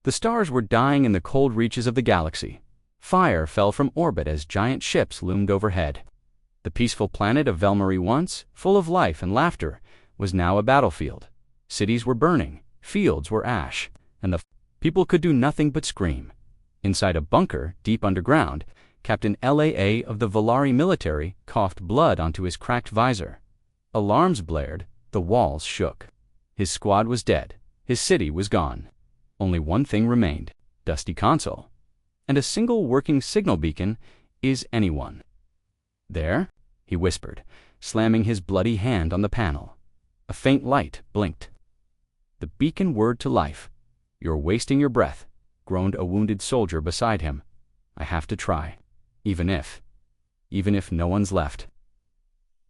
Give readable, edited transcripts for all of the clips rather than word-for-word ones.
The stars were dying in the cold reaches of the galaxy. Fire fell from orbit as giant ships loomed overhead. The peaceful planet of Velmarie, once full of life and laughter, was now a battlefield. Cities were burning, fields were ash, and the people could do nothing but scream. Inside a bunker, deep underground, Captain Laa of the Velari military coughed blood onto his cracked visor. Alarms blared, the walls shook. His squad was dead, his city was gone. Only one thing remained, dusty console. And a single working signal beacon. Is anyone there? He whispered, slamming his bloody hand on the panel. A faint light blinked. The beacon whirred to life. "You're wasting your breath," groaned a wounded soldier beside him. "I have to try, even if no one's left."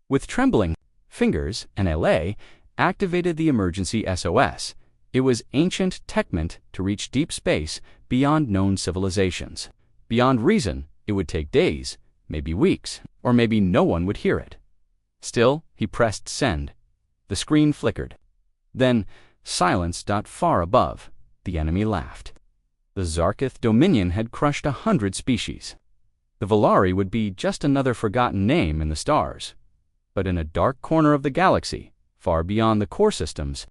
With trembling fingers, NLA activated the emergency SOS. It was ancient tech meant to reach deep space beyond known civilizations. Beyond reason, it would take days, maybe weeks, or maybe no one would hear it. Still, he pressed send. The screen flickered. Then, silence. Far above, the enemy laughed. The Zarkith Dominion had crushed 100 species. The Velari would be just another forgotten name in the stars. But in a dark corner of the galaxy, far beyond the core systems,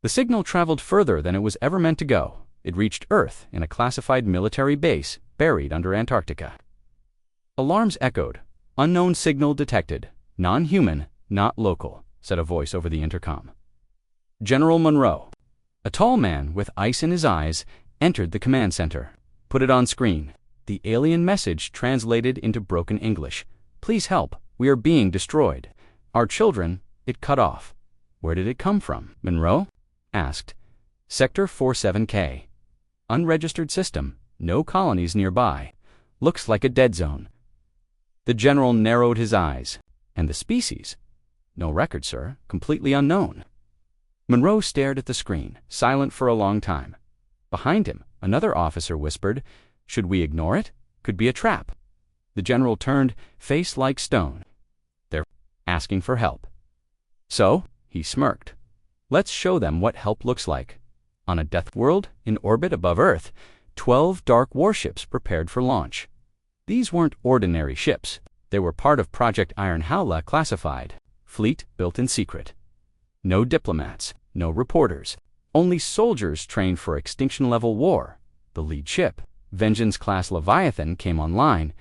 the signal traveled further than it was ever meant to go. It reached Earth in a classified military base buried under Antarctica. Alarms echoed. "Unknown signal detected. Non-human, not local," said a voice over the intercom. General Monroe, a tall man with ice in his eyes, entered the command center. "Put it on screen." The alien message translated into broken English. "Please help. We are being destroyed. Our children." It cut off. Where did it come from? Monroe asked. "Sector 47K. Unregistered system. No colonies nearby. Looks like a dead zone." The general narrowed his eyes. "And the species?" "No record, sir. Completely unknown." Monroe stared at the screen, silent for a long time. Behind him, another officer whispered, "Should we ignore it? Could be a trap." The general turned, face like stone. "They're asking for help." "So?" he smirked. "Let's show them what help looks like." On a death world in orbit above Earth, 12 dark warships prepared for launch. These weren't ordinary ships. They were part of Project Iron Howla classified, fleet built in secret. No diplomats, no reporters, only soldiers trained for extinction-level war. The lead ship, Vengeance-class Leviathan, came online.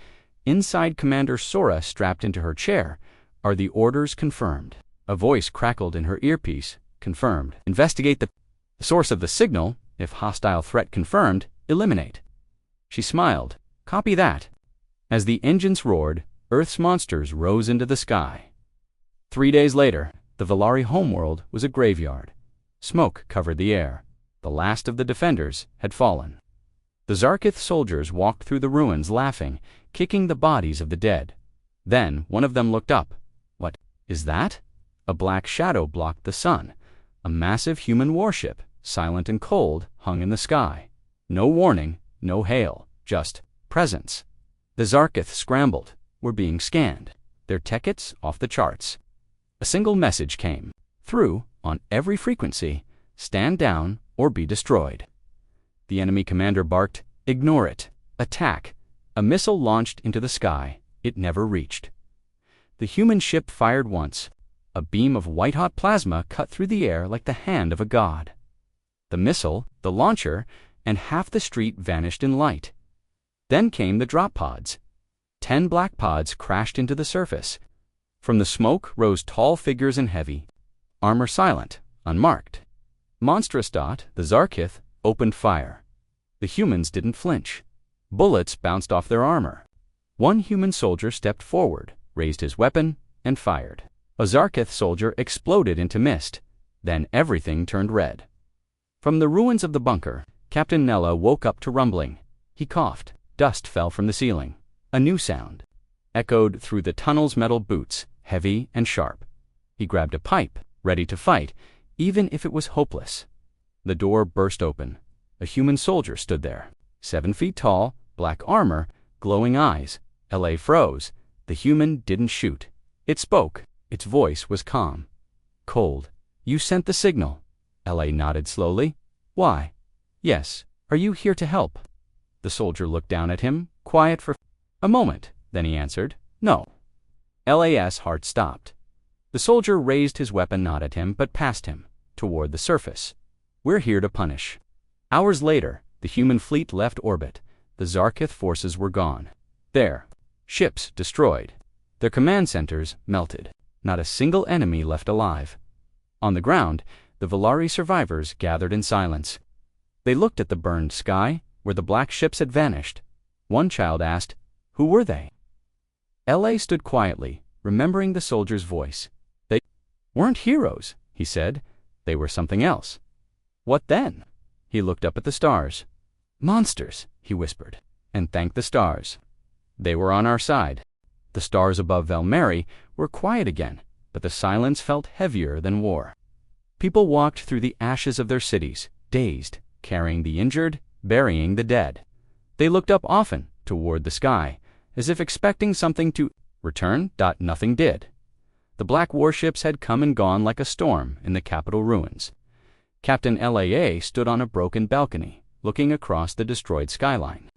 Inside, Commander Sora strapped into her chair. "Are the orders confirmed?" A voice crackled in her earpiece. "Confirmed. Investigate the source of the signal. If hostile threat confirmed, eliminate." She smiled. "Copy that." As the engines roared, Earth's monsters rose into the sky. 3 days later, the Velari homeworld was a graveyard. Smoke covered the air. The last of the defenders had fallen. The Zarkith soldiers walked through the ruins laughing, kicking the bodies of the dead. Then one of them looked up. "What is that?" A black shadow blocked the sun. A massive human warship, silent and cold, hung in the sky. No warning, no hail, just presence. The Zarkith scrambled, were being scanned, their tickets off the charts. A single message came through on every frequency: stand down or be destroyed. The enemy commander barked, "Ignore it. Attack." A missile launched into the sky. It never reached. The human ship fired once. A beam of white-hot plasma cut through the air like the hand of a god. The missile, the launcher, and half the street vanished in light. Then came the drop pods. 10 black pods crashed into the surface. From the smoke rose tall figures in heavy armor, silent, unmarked. Monstrous. The Zarkith opened fire. The humans didn't flinch. Bullets bounced off their armor. One human soldier stepped forward, raised his weapon, and fired. A Zarkith soldier exploded into mist. Then everything turned red. From the ruins of the bunker, Captain Nella woke up to rumbling. He coughed. Dust fell from the ceiling. A new sound echoed through the tunnel's metal boots, heavy and sharp. He grabbed a pipe, ready to fight, even if it was hopeless. The door burst open. A human soldier stood there, 7 feet tall, black armor, glowing eyes. LA froze. The human didn't shoot. It spoke. Its voice was calm. "Cold. You sent the signal." LA nodded slowly. "Why?" "Yes. Are you here to help? The soldier looked down at him, quiet for a moment. Then he answered, No. LA's heart stopped. The soldier raised his weapon not at him, but past him, toward the surface. We're here to punish. Hours later, the human fleet left orbit. The Zarkith forces were gone. Their ships destroyed. Their command centers melted. Not a single enemy left alive. On the ground, the Velari survivors gathered in silence. They looked at the burned sky, where the black ships had vanished. One child asked, Who were they? L.A. stood quietly, remembering the soldier's voice. They weren't heroes, he said. They were something else. What then? He looked up at the stars. Monsters, he whispered, and thanked the stars. They were on our side. The stars above Velmari were quiet again, but the silence felt heavier than war. People walked through the ashes of their cities, dazed, carrying the injured, burying the dead. They looked up often, toward the sky, as if expecting something to return. Nothing did. The black warships had come and gone like a storm in the capital ruins. Captain Laa stood on a broken balcony, looking across the destroyed skyline.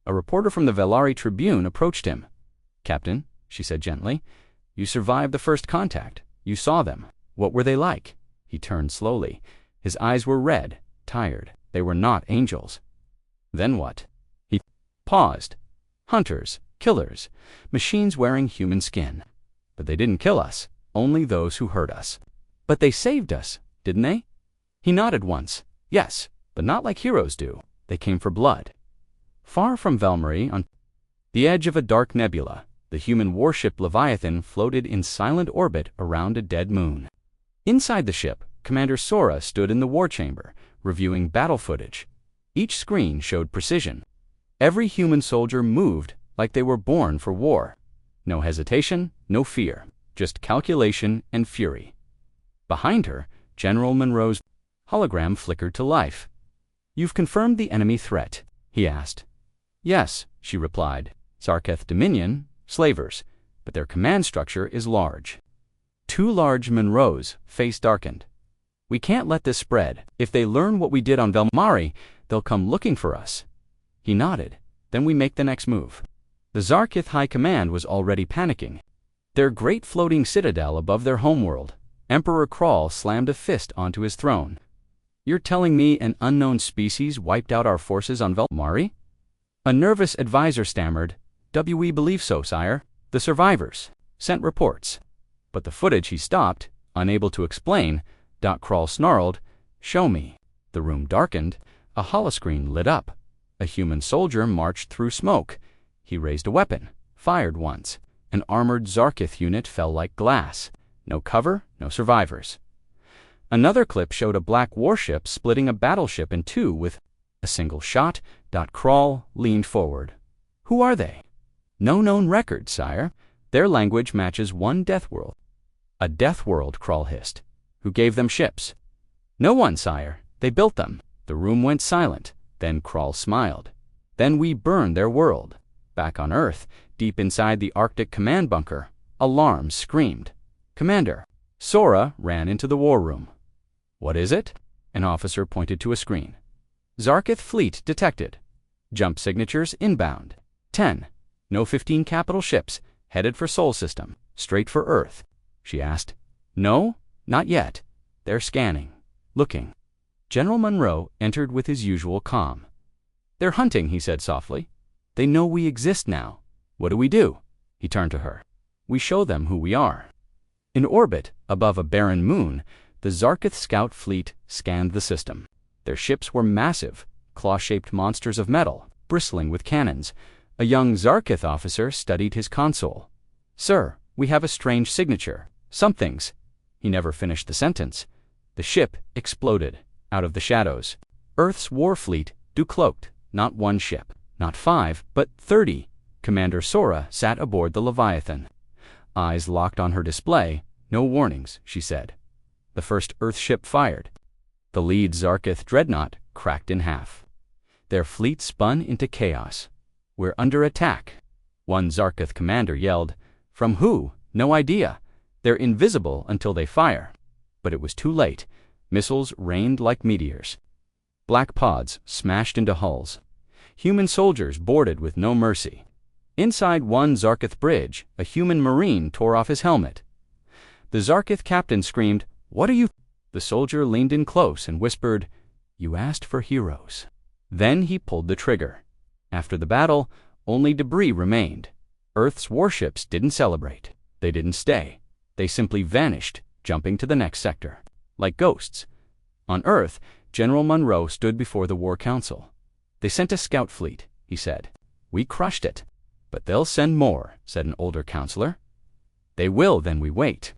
A reporter from the Velari Tribune approached him. Captain, she said gently, you survived the first contact. You saw them. What were they like? He turned slowly. His eyes were red, tired. They were not angels. Then what? He paused. Hunters, killers, machines wearing human skin. But they didn't kill us, only those who hurt us. But they saved us, didn't they? He nodded once. Yes, but not like heroes do. They came for blood. Far from Velmari, on the edge of a dark nebula, the human warship Leviathan floated in silent orbit around a dead moon. Inside the ship, Commander Sora stood in the war chamber, reviewing battle footage. Each screen showed precision. Every human soldier moved like they were born for war. No hesitation, no fear, just calculation and fury. Behind her, General Monroe's hologram flickered to life. You've confirmed the enemy threat, he asked. Yes, she replied. Zarketh Dominion, slavers, but their command structure is large. Two large Monroes, face darkened. We can't let this spread. If they learn what we did on Velmari, they'll come looking for us. He nodded. Then we make the next move. The Zarkith High Command was already panicking. Their great floating citadel above their homeworld, Emperor Kral slammed a fist onto his throne. You're telling me an unknown species wiped out our forces on Velmari? A nervous advisor stammered, We believe so, sire. The survivors sent reports. But the footage he stopped, unable to explain. Kral snarled, Show me. The room darkened. A holoscreen lit up. A human soldier marched through smoke. He raised a weapon, fired once. An armored Zarkith unit fell like glass. No cover, no survivors. Another clip showed a black warship splitting a battleship in two with a single shot. Kral leaned forward. Who are they? No known record, sire. Their language matches one death world. A death world, Kral hissed. Who gave them ships? No one, sire. They built them. The room went silent. Then Kral smiled. Then we burned their world. Back on Earth, deep inside the Arctic command bunker, alarms screamed. Commander. Sora ran into the war room. What is it? An officer pointed to a screen. Zarkith fleet detected. Jump signatures inbound. 10. No 15 capital ships, headed for Sol System, straight for Earth. She asked. No, not yet. They're scanning. Looking. General Monroe entered with his usual calm. They're hunting, he said softly. They know we exist now. What do we do? He turned to her. We show them who we are. In orbit, above a barren moon, the Zarkith scout fleet scanned the system. Their ships were massive, claw-shaped monsters of metal, bristling with cannons. A young Zarkith officer studied his console. Sir, we have a strange signature. Something's. He never finished the sentence. The ship exploded. Out of the shadows. Earth's war fleet, cloaked. Not one ship. Not 5, but 30. Commander Sora sat aboard the Leviathan. Eyes locked on her display. No warnings, she said. The first Earth ship fired. The lead Zarkith dreadnought cracked in half. Their fleet spun into chaos. We're under attack. One Zarkith commander yelled. From who? No idea. They're invisible until they fire. But it was too late. Missiles rained like meteors. Black pods smashed into hulls. Human soldiers boarded with no mercy. Inside one Zarkith bridge, a human marine tore off his helmet. The Zarkith captain screamed, "What are you?" The soldier leaned in close and whispered, "You asked for heroes." Then he pulled the trigger. After the battle, only debris remained. Earth's warships didn't celebrate. They didn't stay. They simply vanished, jumping to the next sector. Like ghosts. On Earth, General Monroe stood before the War Council. "They sent a scout fleet," he said. "We crushed it." "But they'll send more," said an older counselor. "They will, then we wait."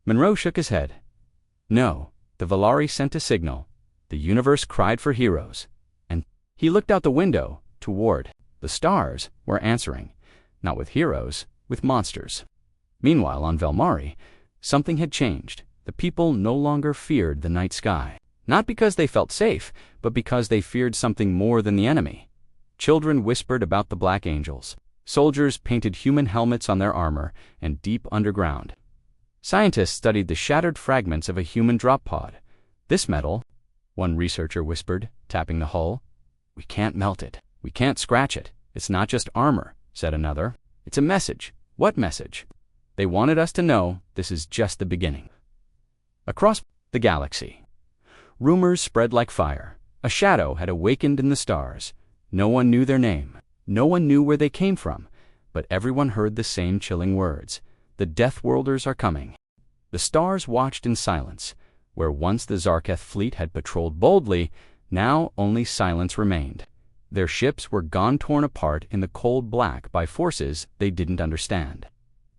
Monroe shook his head. "No, the Valari sent a signal. The universe cried for heroes." And he looked out the window, toward. The stars were answering, not with heroes, with monsters. Meanwhile, on Velmari, something had changed. The people no longer feared the night sky. Not because they felt safe, but because they feared something more than the enemy. Children whispered about the Black Angels. Soldiers painted human helmets on their armor, and deep underground, scientists studied the shattered fragments of a human drop pod. "This metal," one researcher whispered, tapping the hull, "we can't melt it. We can't scratch it. It's not just armor," said another. "It's a message." "What message?" "They wanted us to know this is just the beginning." Across the galaxy, rumors spread like fire. A shadow had awakened in the stars. No one knew their name. No one knew where they came from, but everyone heard the same chilling words. "The Death Worlders are coming." The stars watched in silence. Where once the Zarketh fleet had patrolled boldly, now only silence remained. Their ships were gone, torn apart in the cold black by forces they didn't understand.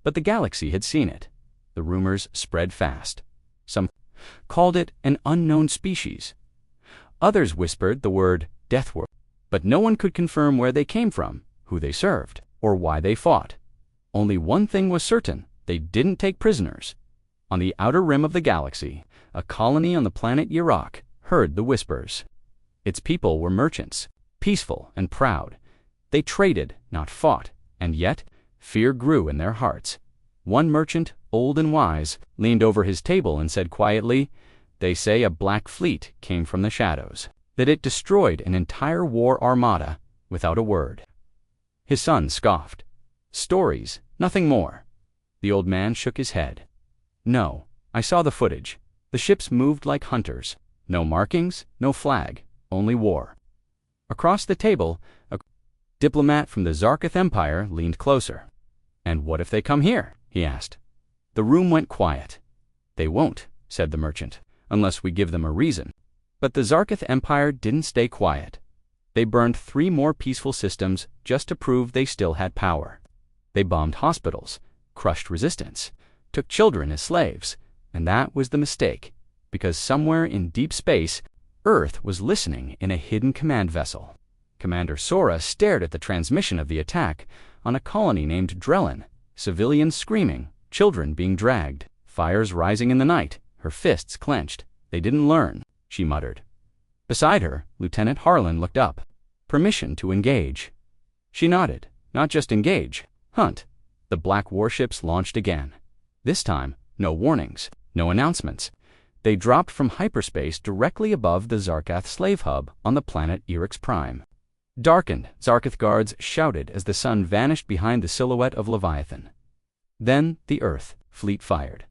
But the galaxy had seen it. The rumors spread fast. Some called it an unknown species. Others whispered the word Death World. But no one could confirm where they came from, who they served, or why they fought. Only one thing was certain: they didn't take prisoners. On the outer rim of the galaxy, a colony on the planet Yrak heard the whispers. Its people were merchants, peaceful and proud. They traded, not fought, and yet fear grew in their hearts. One merchant, old and wise, leaned over his table and said quietly, "They say a black fleet came from the shadows, that it destroyed an entire war armada without a word." His son scoffed. "Stories, nothing more." The old man shook his head. "No, I saw the footage. The ships moved like hunters. No markings, no flag, only war." Across the table, a diplomat from the Zarketh Empire leaned closer. "And what if they come here?" he asked. The room went quiet. "They won't," said the merchant, "unless we give them a reason." But the Zarketh Empire didn't stay quiet. They burned 3 more peaceful systems just to prove they still had power. They bombed hospitals, crushed resistance, took children as slaves. And that was the mistake, because somewhere in deep space, Earth was listening in a hidden command vessel. Commander Sora stared at the transmission of the attack on a colony named Drellin, civilians screaming, children being dragged, fires rising in the night, her fists clenched. "They didn't learn," she muttered. Beside her, Lieutenant Harlan looked up. "Permission to engage." She nodded. "Not just engage, hunt." The black warships launched again. This time, no warnings, no announcements. They dropped from hyperspace directly above the Zarkath slave hub on the planet Eryx Prime. Darkened, Zarketh guards shouted as the sun vanished behind the silhouette of Leviathan. Then the Earth fleet fired.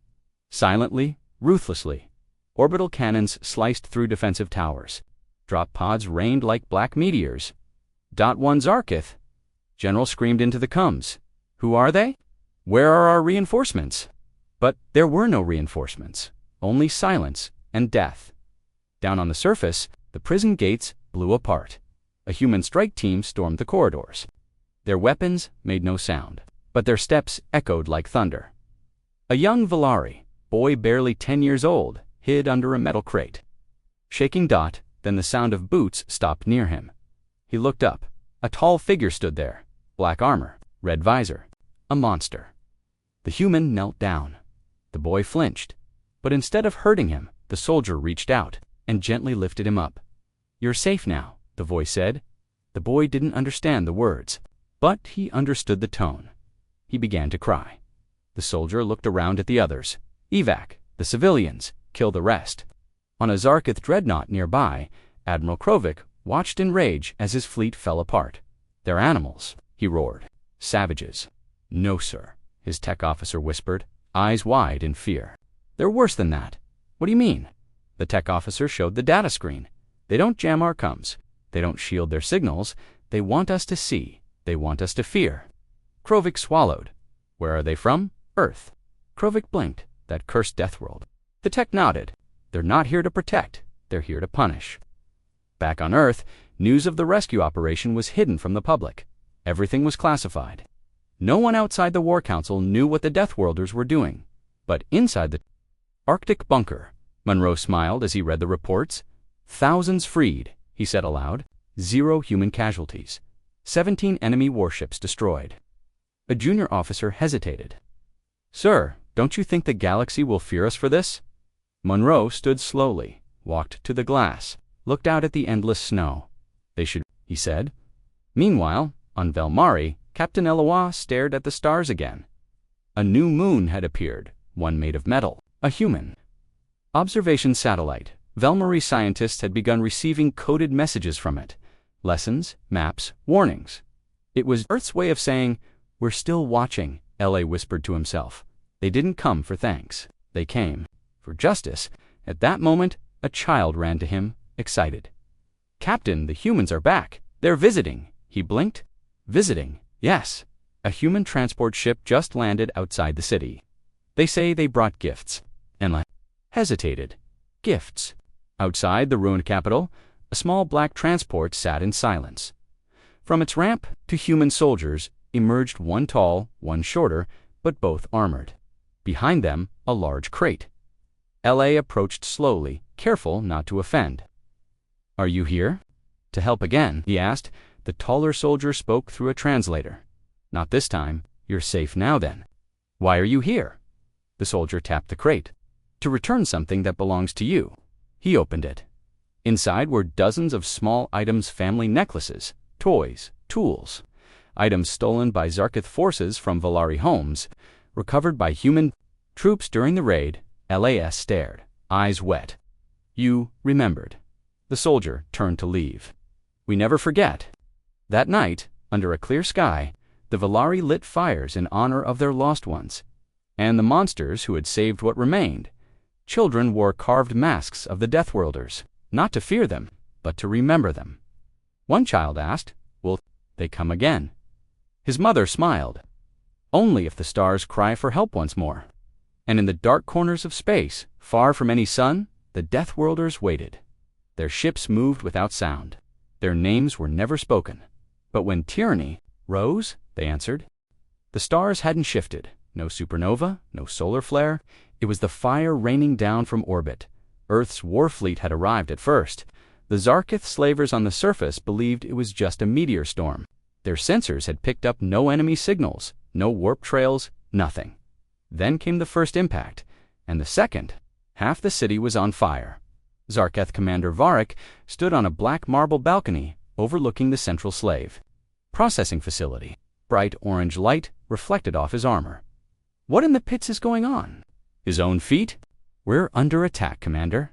Silently, ruthlessly. Orbital cannons sliced through defensive towers. Drop pods rained like black meteors. ".1 Zarketh!" General screamed into the comms. "Who are they? Where are our reinforcements?" But there were no reinforcements, only silence and death. Down on the surface, the prison gates blew apart. A human strike team stormed the corridors. Their weapons made no sound, but their steps echoed like thunder. A young Valari, boy barely 10 years old, hid under a metal crate. Shaking Dot, then the sound of boots stopped near him. He looked up. A tall figure stood there, black armor, red visor, a monster. The human knelt down. The boy flinched, but instead of hurting him, the soldier reached out and gently lifted him up. "You're safe now," the voice said. The boy didn't understand the words, but he understood the tone. He began to cry. The soldier looked around at the others. "Evac, the civilians, kill the rest." On a Zarketh dreadnought nearby, Admiral Krovic watched in rage as his fleet fell apart. "They're animals," he roared. "Savages." "No, sir," his tech officer whispered, eyes wide in fear. "They're worse than that." "What do you mean?" The tech officer showed the data screen. "They don't jam our comms. They don't shield their signals. They want us to see. They want us to fear." Krovic swallowed. "Where are they from?" "Earth." Krovic blinked. "That cursed death world." The tech nodded. "They're not here to protect. They're here to punish." Back on Earth, news of the rescue operation was hidden from the public. Everything was classified. No one outside the War Council knew what the Death Worlders were doing. But inside the Arctic bunker, Monroe smiled as he read the reports. "Thousands freed," he said aloud. "0 human casualties. 17 enemy warships destroyed." A junior officer hesitated. "Sir, don't you think the Galaxy will fear us for this?" Monroe stood slowly, walked to the glass, looked out at the endless snow. "They should," he said. Meanwhile, on Velmari, Captain Eloy stared at the stars again. A new moon had appeared, one made of metal, a human. Observation satellite. Velmari scientists had begun receiving coded messages from it. Lessons, maps, warnings. It was Earth's way of saying, "We're still watching," L.A. whispered to himself. They didn't come for thanks. They came for justice. At that moment, a child ran to him, excited. "Captain, the humans are back. They're visiting." He blinked. "Visiting? Yes. A human transport ship just landed outside the city. They say they brought gifts." Enla hesitated. Gifts. Outside the ruined capital, a small black transport sat in silence. From its ramp, 2 human soldiers emerged, one tall, one shorter, but both armored. Behind them, a large crate. L.A. approached slowly, careful not to offend. "Are you here?" "To help again?" he asked. The taller soldier spoke through a translator. "Not this time. You're safe now then." "Why are you here?" The soldier tapped the crate. "To return something that belongs to you." He opened it. Inside were dozens of small items, family necklaces, toys, tools. Items stolen by Zarkith forces from Valari homes, recovered by human troops during the raid. LAS stared, eyes wet. "You remembered." The soldier turned to leave. "We never forget." That night, under a clear sky, the Valari lit fires in honor of their lost ones, and the monsters who had saved what remained. Children wore carved masks of the Death Worlders, not to fear them, but to remember them. One child asked, "Will they come again?" His mother smiled. "Only if the stars cry for help once more." And in the dark corners of space, far from any sun, the Death Worlders waited. Their ships moved without sound. Their names were never spoken. But when tyranny rose, they answered. The stars hadn't shifted. No supernova, no solar flare. It was the fire raining down from orbit. Earth's war fleet had arrived at first. The Zarkith slavers on the surface believed it was just a meteor storm. Their sensors had picked up no enemy signals, no warp trails, nothing. Then came the first impact, and the second. Half the city was on fire. Zarketh Commander Varric stood on a black marble balcony overlooking the central slave processing facility. Bright orange light reflected off his armor. "What in the pits is going on?" His own feet? "We're under attack, Commander."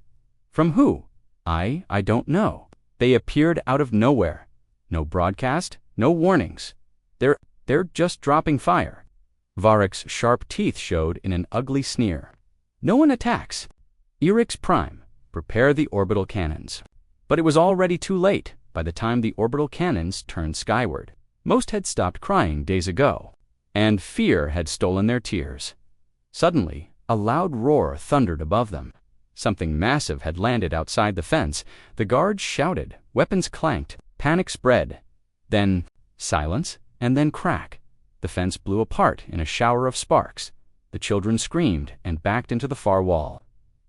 "From who?" I don't know. They appeared out of nowhere. No broadcast, no warnings. They're just dropping fire." Varric's sharp teeth showed in an ugly sneer. "No one attacks. Erix Prime, prepare the orbital cannons." But it was already too late by the time the orbital cannons turned skyward. Most had stopped crying days ago, and fear had stolen their tears. Suddenly, a loud roar thundered above them. Something massive had landed outside the fence. The guards shouted, weapons clanked, panic spread. Then silence, and then crack. The fence blew apart in a shower of sparks. The children screamed and backed into the far wall.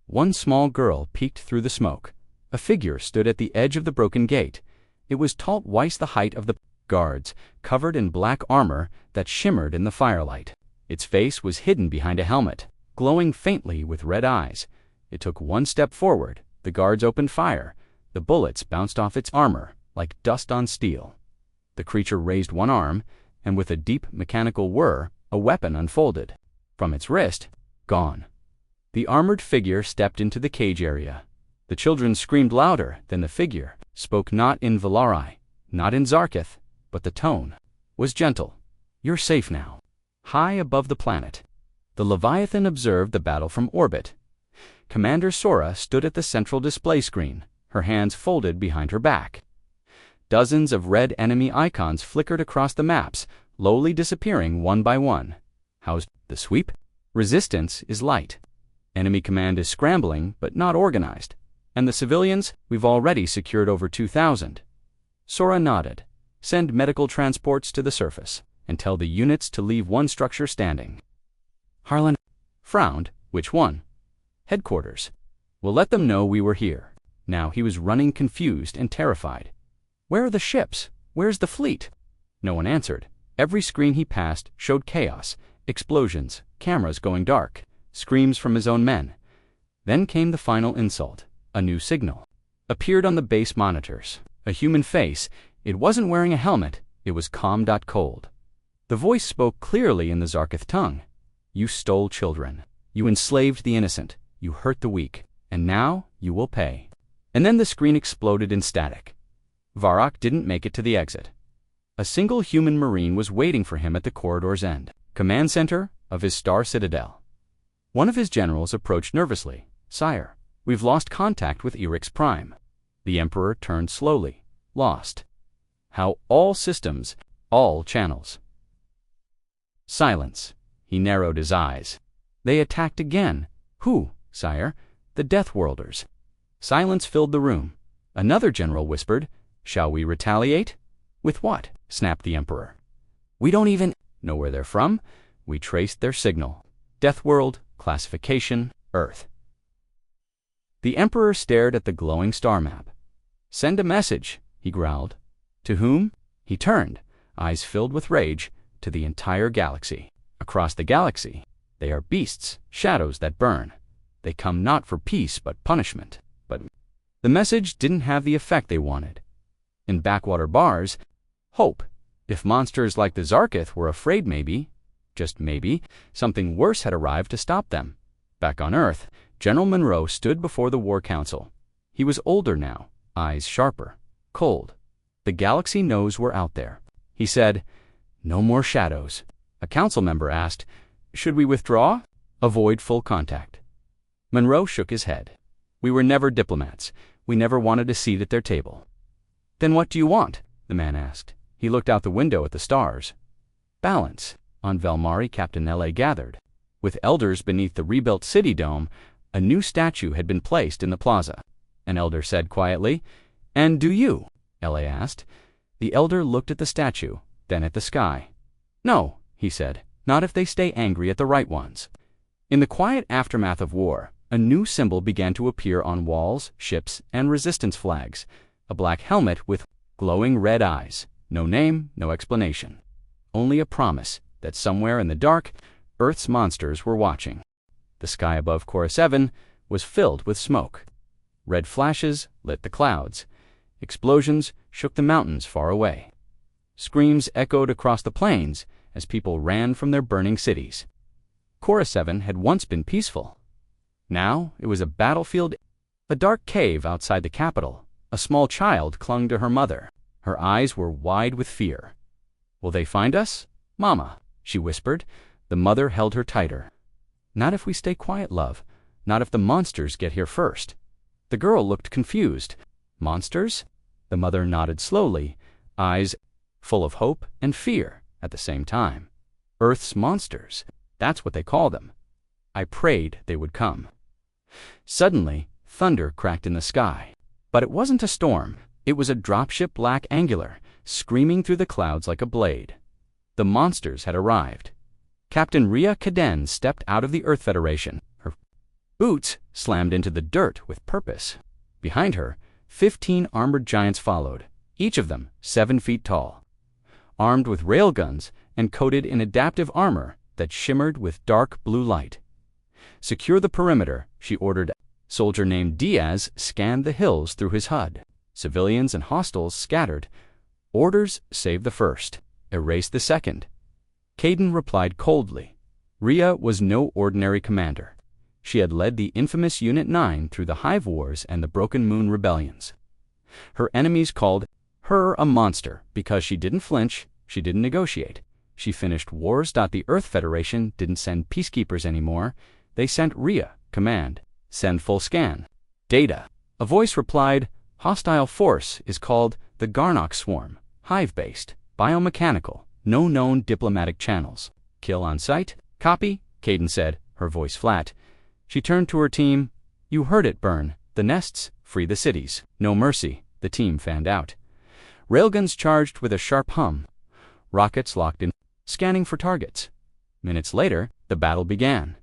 One small girl peeked through the smoke. A figure stood at the edge of the broken gate. It was twice the height of the guards, covered in black armor that shimmered in the firelight. Its face was hidden behind a helmet, glowing faintly with red eyes. It took one step forward. The guards opened fire. The bullets bounced off its armor like dust on steel. The creature raised one arm, and with a deep mechanical whir, a weapon unfolded. From its wrist, gone. The armored figure stepped into the cage area. The children screamed louder than the figure. spoke not in Valari, not in Zarkith, but the tone was gentle. You're safe now. High above the planet, the Leviathan observed the battle from orbit. Commander Sora stood at the central display screen, her hands folded behind her back. Dozens of red enemy icons flickered across the maps, slowly disappearing one by one. How's the sweep? Resistance is light. Enemy command is scrambling, but not organized. And the civilians, we've already secured over 2,000. Sora nodded. Send medical transports to the surface, and tell the units to leave one structure standing. Harlan frowned. Which one? Headquarters. We'll let them know we were here. Now he was running confused and terrified. Where are the ships? Where's the fleet? No one answered. Every screen he passed showed chaos, explosions, cameras going dark, screams from his own men. Then came the final insult. A new signal appeared on the base monitors. A human face. It wasn't wearing a helmet. It was calm.cold. The voice spoke clearly in the Zarkith tongue. You stole children. You enslaved the innocent. You hurt the weak. And now you will pay. And then the screen exploded in static. Varrock didn't make it to the exit. A single human marine was waiting for him at the corridor's end, command center of his star citadel. One of his generals approached nervously. Sire, we've lost contact with Erix Prime. The Emperor turned slowly. Lost. How? All systems, all channels. Silence. He narrowed his eyes. They attacked again. Who, sire? The Death Worlders. Silence filled the room. Another general whispered, Shall we retaliate? With what? Snapped the Emperor. We don't even know where they're from. We traced their signal. Death World, classification, Earth. The Emperor stared at the glowing star map. Send a message, he growled. To whom? He turned, eyes filled with rage, to the entire galaxy. Across the galaxy, they are beasts, shadows that burn. They come not for peace but punishment. But the message didn't have the effect they wanted. In backwater bars, hope. If monsters like the Zarkith were afraid maybe, just maybe, something worse had arrived to stop them. Back on Earth, General Monroe stood before the War Council. He was older now, eyes sharper, cold. The galaxy knows we're out there. He said, No more shadows. A council member asked, Should we withdraw? Avoid full contact. Monroe shook his head. We were never diplomats. We never wanted a seat at their table. Then what do you want? The man asked. He looked out the window at the stars. Balance. On Velmari, Captain L.A. gathered. With elders beneath the rebuilt city dome, a new statue had been placed in the plaza. An elder said quietly, And do you? L.A. asked. The elder looked at the statue, then at the sky. No, he said, not if they stay angry at the right ones. In the quiet aftermath of war, a new symbol began to appear on walls, ships, and resistance flags. A black helmet with glowing red eyes. No name, no explanation. Only a promise that somewhere in the dark, Earth's monsters were watching. The sky above Cora 7 was filled with smoke. Red flashes lit the clouds. Explosions shook the mountains far away. Screams echoed across the plains as people ran from their burning cities. Cora 7 had once been peaceful. Now it was a battlefield. A dark cave outside the capital. A small child clung to her mother. Her eyes were wide with fear. Will they find us? Mama, she whispered. The mother held her tighter. Not if we stay quiet, love. Not if the monsters get here first. The girl looked confused. Monsters? The mother nodded slowly, eyes full of hope and fear at the same time. Earth's monsters. That's what they call them. I prayed they would come. Suddenly, thunder cracked in the sky. But it wasn't a storm. It was a dropship Black Angular, screaming through the clouds like a blade. The monsters had arrived. Captain Rhea Caden stepped out of the Earth Federation. Her boots slammed into the dirt with purpose. Behind her, 15 armored giants followed, each of them 7 feet tall. Armed with railguns and coated in adaptive armor that shimmered with dark blue light. Secure the perimeter, she ordered. Soldier named Diaz scanned the hills through his HUD. Civilians and hostiles scattered. Orders: save the first, erase the second. Caden replied coldly. Rhea was no ordinary commander. She had led the infamous Unit 9 through the Hive Wars and the Broken Moon Rebellions. Her enemies called her a monster because she didn't flinch, she didn't negotiate. She finished wars. The Earth Federation didn't send peacekeepers anymore. They sent RIA, command, send full scan. Data. A voice replied, hostile force is called the Garnock Swarm, hive-based, biomechanical, no known diplomatic channels. Kill on sight? Copy, Kaidan said, her voice flat. She turned to her team. You heard it, burn the nests, free the cities. No mercy, the team fanned out. Railguns charged with a sharp hum. Rockets locked in, scanning for targets. Minutes later, the battle began.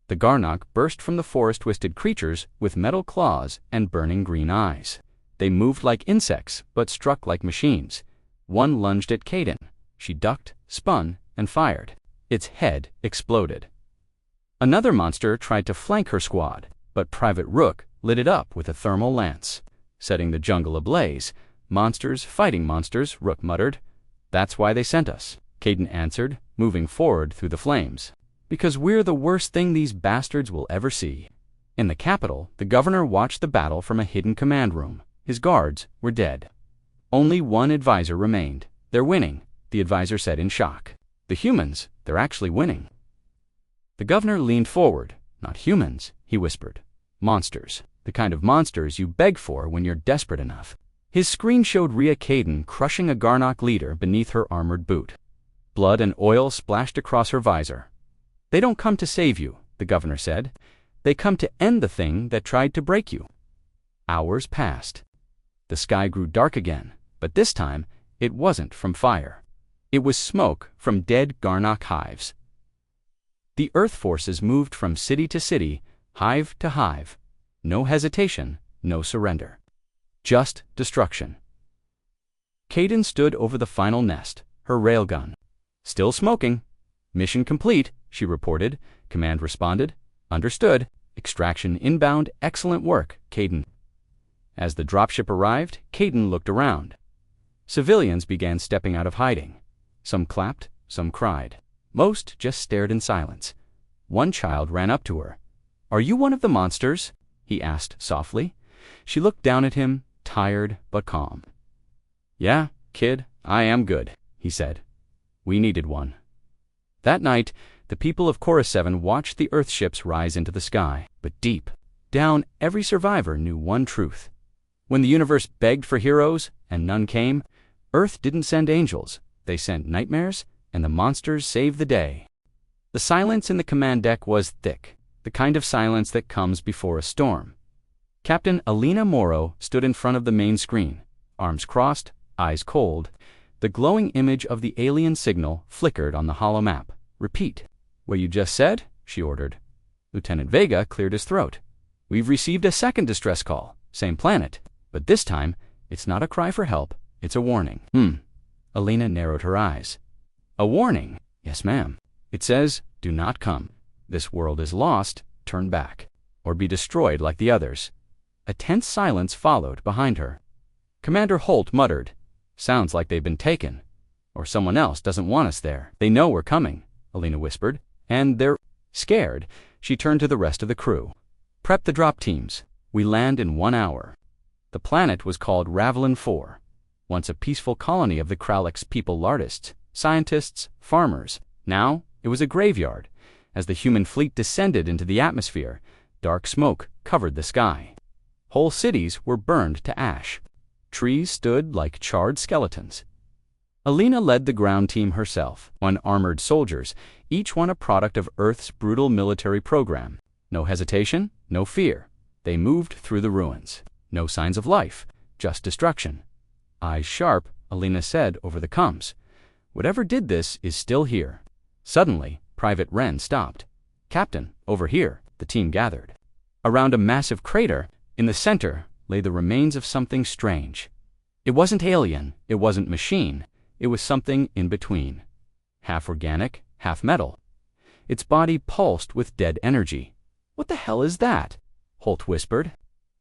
The Garnock burst from the forest-twisted creatures with metal claws and burning green eyes. They moved like insects, but struck like machines. One lunged at Kaidan. She ducked, spun, and fired. Its head exploded. Another monster tried to flank her squad, but Private Rook lit it up with a thermal lance, setting the jungle ablaze. Monsters fighting monsters, Rook muttered. That's why they sent us, Kaidan answered, moving forward through the flames. Because we're the worst thing these bastards will ever see. In the capital, the governor watched the battle from a hidden command room. His guards were dead. Only one advisor remained. They're winning, the advisor said in shock. The humans, they're actually winning. The governor leaned forward. Not humans, he whispered. Monsters. The kind of monsters you beg for when you're desperate enough. His screen showed Rhea Kaidan crushing a Garnock leader beneath her armored boot. Blood and oil splashed across her visor. They don't come to save you, the governor said. They come to end the thing that tried to break you. Hours passed. The sky grew dark again, but this time it wasn't from fire. It was smoke from dead Garnock hives. The Earth forces moved from city to city, hive to hive. No hesitation, no surrender. Just destruction. Kaidan stood over the final nest, her railgun. Still smoking. Mission complete, she reported. Command responded. Understood. Extraction inbound. Excellent work, Kaidan. As the dropship arrived, Kaidan looked around. Civilians began stepping out of hiding. Some clapped, some cried. Most just stared in silence. One child ran up to her. Are you one of the monsters? He asked softly. She looked down at him, tired but calm. Yeah, kid, I am good, he said. We needed one. That night, the people of Chorus 7 watched the Earthships rise into the sky, but deep down, every survivor knew one truth. When the universe begged for heroes and none came, Earth didn't send angels, they sent nightmares, and the monsters saved the day. The silence in the command deck was thick, the kind of silence that comes before a storm. Captain Alina Morrow stood in front of the main screen, arms crossed, eyes cold. The glowing image of the alien signal flickered on the hollow map. Repeat. What you just said, she ordered. Lieutenant Vega cleared his throat. We've received a second distress call, same planet, but this time, it's not a cry for help, it's a warning. Alina narrowed her eyes. A warning? Yes, ma'am. It says, do not come. This world is lost, turn back, or be destroyed like the others. A tense silence followed behind her. Commander Holt muttered, sounds like they've been taken. Or someone else doesn't want us there. They know we're coming, Alina whispered, and they're scared. She turned to the rest of the crew. Prep the drop teams. We land in 1 hour. The planet was called Ravelin 4, once a peaceful colony of the Kralix people artists, scientists, farmers. Now it was a graveyard. As the human fleet descended into the atmosphere, dark smoke covered the sky. Whole cities were burned to ash. Trees stood like charred skeletons. Alina led the ground team herself, unarmored soldiers, each one a product of Earth's brutal military program. No hesitation, no fear. They moved through the ruins. No signs of life, just destruction. Eyes sharp, Alina said over the comms. Whatever did this is still here. Suddenly, Private Wren stopped. Captain, over here, the team gathered. Around a massive crater, in the center, lay the remains of something strange. It wasn't alien, it wasn't machine, it was something in between. Half organic, half metal. Its body pulsed with dead energy. What the hell is that? Holt whispered.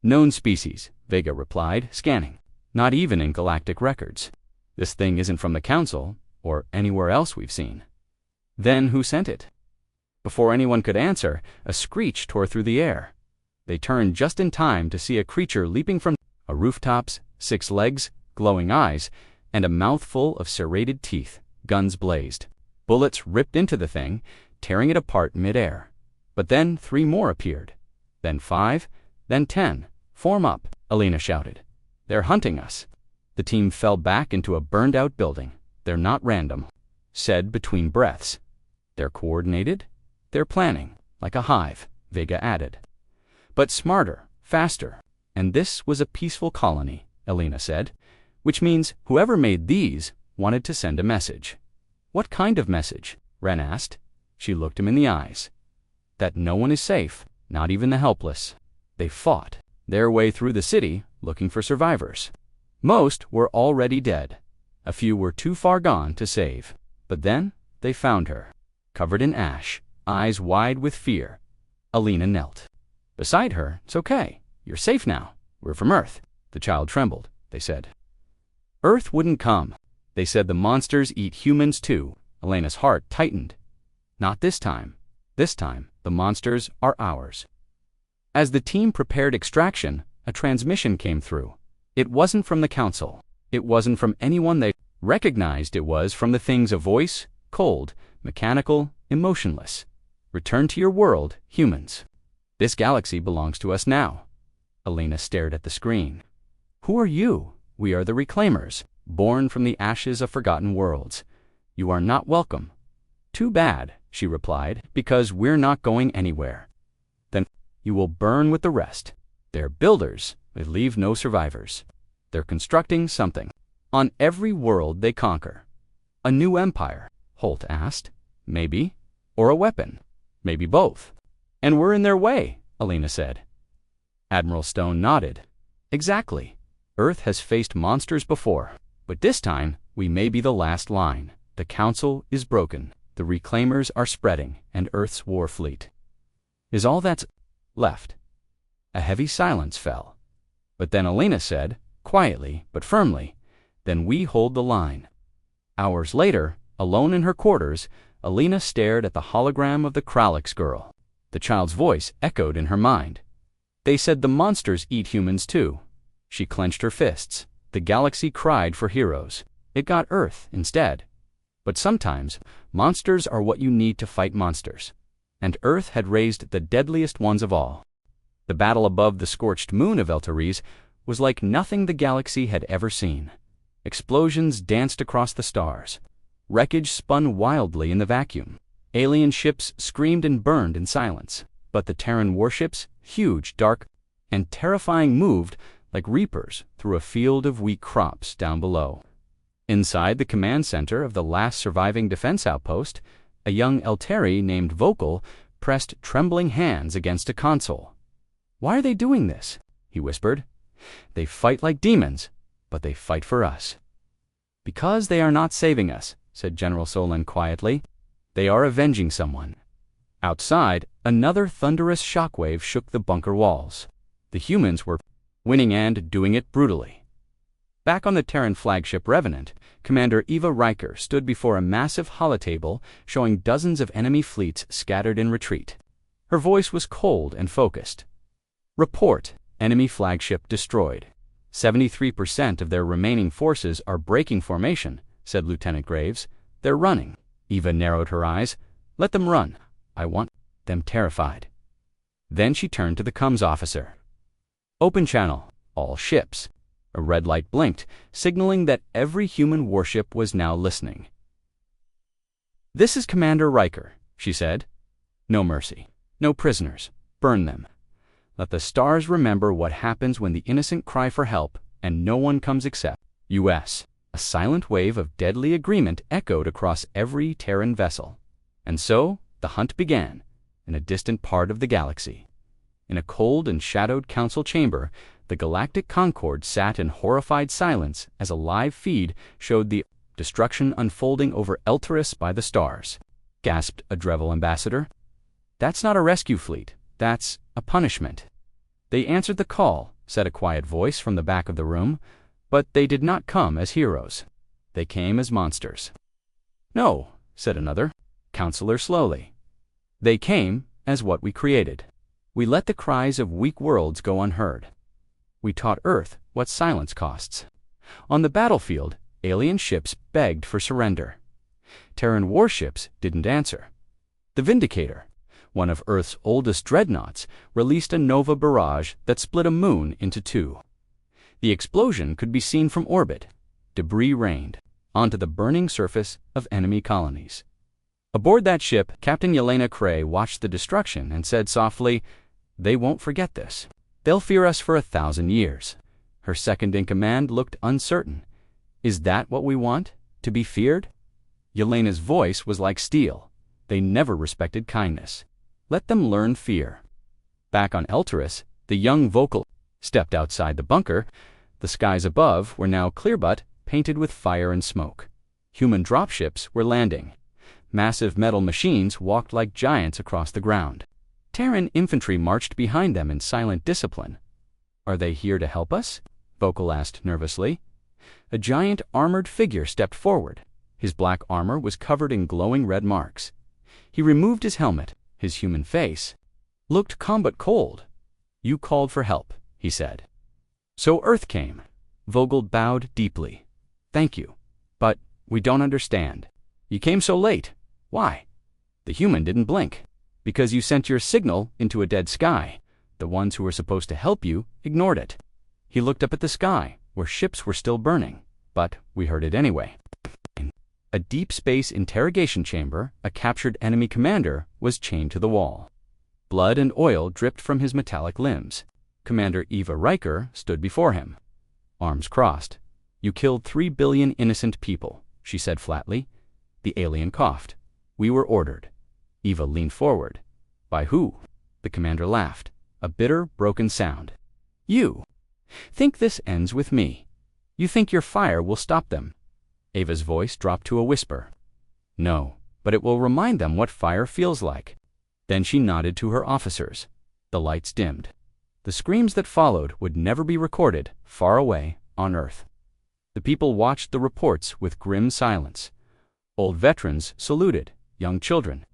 Known species, Vega replied, scanning. Not even in galactic records. This thing isn't from the Council, or anywhere else we've seen. Then who sent it? Before anyone could answer, a screech tore through the air. They turned just in time to see a creature leaping from rooftops, 6 legs, glowing eyes, and a mouthful of serrated teeth. Guns blazed. Bullets ripped into the thing, tearing it apart mid-air. But then 3 more appeared. Then 5, then 10. "Form up," Alina shouted. "They're hunting us." The team fell back into a burned-out building. "They're not random," said between breaths. "They're coordinated. They're planning, like a hive," Vega added. "But smarter, faster. And this was a peaceful colony," Alina said, "which means whoever made these wanted to send a message." "What kind of message?" Ren asked. She looked him in the eyes. "That no one is safe, not even the helpless." They fought their way through the city looking for survivors. Most were already dead. A few were too far gone to save. But then they found her, covered in ash, eyes wide with fear. Alina knelt beside her. "It's okay. You're safe now. We're from Earth." The child trembled. "They said Earth wouldn't come. They said the monsters eat humans too." Alina's heart tightened. "Not this time. This time, the monsters are ours." As the team prepared extraction, a transmission came through. It wasn't from the Council. It wasn't from anyone they recognized. It was from the thing's a voice, cold, mechanical, emotionless. "Return to your world, humans. This galaxy belongs to us now." Alina stared at the screen. "Who are you?" "We are the Reclaimers, born from the ashes of forgotten worlds. You are not welcome." "Too bad," she replied, "because we're not going anywhere." "Then you will burn with the rest." "They're builders. They leave no survivors. They're constructing something on every world they conquer." "A new empire?" Holt asked. "Maybe. Or a weapon. Maybe both." "And we're in their way," Alina said. Admiral Stone nodded. "Exactly. Earth has faced monsters before, but this time we may be the last line. The Council is broken. The Reclaimers are spreading, and Earth's war fleet is all that's left." A heavy silence fell. But then Alina said, quietly but firmly, "Then we hold the line." Hours later, alone in her quarters, Alina stared at the hologram of the Kralix girl. The child's voice echoed in her mind. "They said the monsters eat humans too." She clenched her fists. The galaxy cried for heroes. It got Earth instead. But sometimes, monsters are what you need to fight monsters. And Earth had raised the deadliest ones of all. The battle above the scorched moon of Eltares was like nothing the galaxy had ever seen. Explosions danced across the stars. Wreckage spun wildly in the vacuum. Alien ships screamed and burned in silence. But the Terran warships, huge, dark, and terrifying, moved like reapers through a field of wheat crops down below. Inside the command center of the last surviving defense outpost, a young Eltari named Vocal pressed trembling hands against a console. "Why are they doing this?" he whispered. "They fight like demons, but they fight for us." "Because they are not saving us," said General Solon quietly. "They are avenging someone." Outside, another thunderous shockwave shook the bunker walls. The humans were winning and doing it brutally. Back on the Terran flagship Revenant, Commander Eva Riker stood before a massive holotable showing dozens of enemy fleets scattered in retreat. Her voice was cold and focused. "Report. Enemy flagship destroyed. 73% of their remaining forces are breaking formation," said Lieutenant Graves. "They're running." Eva narrowed her eyes. "Let them run. I want them terrified." Then she turned to the comms officer. "Open channel. All ships." A red light blinked, signaling that every human warship was now listening. "This is Commander Riker," she said. "No mercy. No prisoners. Burn them. Let the stars remember what happens when the innocent cry for help and no one comes except U.S." A silent wave of deadly agreement echoed across every Terran vessel. And so the hunt began, in a distant part of the galaxy. In a cold and shadowed council chamber, the Galactic Concord sat in horrified silence as a live feed showed the destruction unfolding over Eltares by the stars. Gasped a Drevel ambassador. "That's not a rescue fleet. That's a punishment." "They answered the call," said a quiet voice from the back of the room, "but they did not come as heroes. They came as monsters." "No," said another counselor slowly. "They came as what we created. We let the cries of weak worlds go unheard. We taught Earth what silence costs. On the battlefield, alien ships begged for surrender. Terran warships didn't answer. The Vindicator, one of Earth's oldest dreadnoughts, released a nova barrage that split a moon into two. The explosion could be seen from orbit. Debris rained onto the burning surface of enemy colonies. Aboard that ship, Captain Yelena Cray watched the destruction and said softly, "They won't forget this. They'll fear us for 1,000 years." Her second-in-command looked uncertain. "Is that what we want? To be feared?" Yelena's voice was like steel. "They never respected kindness. Let them learn fear." Back on Eltaris, the young Vokal stepped outside the bunker. The skies above were now clear but painted with fire and smoke. Human dropships were landing. Massive metal machines walked like giants across the ground. Terran infantry marched behind them in silent discipline. "Are they here to help us?" Vokal asked nervously. A giant armored figure stepped forward. His black armor was covered in glowing red marks. He removed his helmet. His human face looked calm but cold. "You called for help," he said. "So Earth came." Vogel bowed deeply. "Thank you. But we don't understand. You came so late. Why?" The human didn't blink. "Because you sent your signal into a dead sky. The ones who were supposed to help you ignored it." He looked up at the sky, where ships were still burning. "But we heard it anyway." In a deep space interrogation chamber, a captured enemy commander was chained to the wall. Blood and oil dripped from his metallic limbs. Commander Eva Riker stood before him, arms crossed. "You killed 3 billion innocent people," she said flatly. The alien coughed. "We were ordered." Eva leaned forward. "By who?" The commander laughed, a bitter, broken sound. "You think this ends with me. You think your fire will stop them." Eva's voice dropped to a whisper. "No, but it will remind them what fire feels like." Then she nodded to her officers. The lights dimmed. The screams that followed would never be recorded far away on Earth. The people watched the reports with grim silence. Old veterans saluted, young children